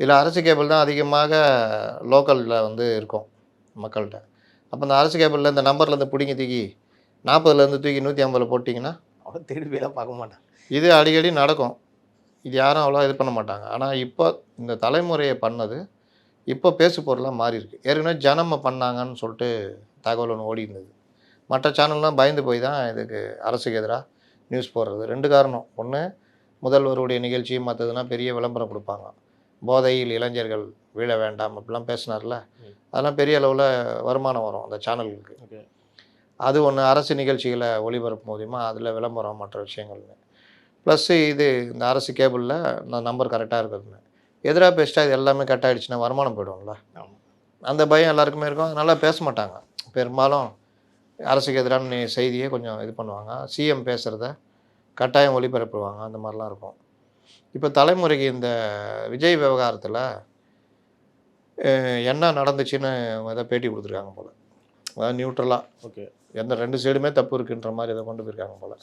இதில் அரசு கேபிள் தான் அதிகமாக லோக்கலில் வந்து இருக்கும் மக்கள்கிட்ட. அப்போ இந்த அரசு கேபிளில் இந்த நம்பர்லேருந்து பிடிங்கி தூக்கி 40லேருந்து தூக்கி 150 போட்டிங்கன்னா அவன் திருப்பி போயெல்லாம் பார்க்க மாட்டான். இது அடிக்கடி நடக்கும். இது யாரும் அவ்வளோ இது பண்ண மாட்டாங்க. ஆனால் இப்போ இந்த தலைமுறையை பண்ணது இப்போ பேசு பொருளாக மாறியிருக்கு. ஏற்கனவே ஜனம பண்ணாங்கன்னு சொல்லிட்டு தகவல் ஒன்று ஓடியிருந்தது. மற்ற சேனல்லாம் பயந்து போய் தான் இதுக்கு அரசுக்கு எதிராக நியூஸ் போடுறது. 2 காரணம். ஒன்று, முதல்வருடைய நிகழ்ச்சி மற்றதுனா பெரிய விளம்பரம் கொடுப்பாங்க. போதையில் இளைஞர்கள் வீழ வேண்டாம் அப்படிலாம் பேசினார்ல, அதெல்லாம் பெரிய அளவில் வருமானம் வரும் அந்த சேனல்களுக்கு. ஓகே. அது ஒன்று. அரசு நிகழ்ச்சிகளை ஒளிபரப்பு மூலிமா அதில் விளம்பரம் மற்ற விஷயங்கள்னு. ப்ளஸ்ஸு இது இந்த அரசு கேபிளில் இந்த நம்பர் கரெக்டாக இருக்கிறதுன்னு. எதிராக பேசிட்டா இது எல்லாமே கட் ஆகிடுச்சுன்னா வருமானம் போய்டும்ல. ஆமாம். அந்த பயம் எல்லாருக்குமே இருக்கும். அதனால பேச மாட்டாங்க. பெரும்பாலும் அரசுக்கு எதிரான செய்தியை கொஞ்சம் இது பண்ணுவாங்க. சிஎம் பேசுகிறத கட்டாயம் ஒளிபரப்புவாங்க. அந்த மாதிரிலாம் இருக்கும். இப்போ தலைமுறைக்கு இந்த விஜய் விவகாரத்தில் என்ன நடந்துச்சுன்னு ஏதோ பேட்டி கொடுத்துருக்காங்க போல். அதாவது நியூட்ரலாக. ஓகே. எந்த 2 சைடுமே தப்பு இருக்குன்ற மாதிரி ஏதோ கொண்டு போயிருக்காங்க போல்.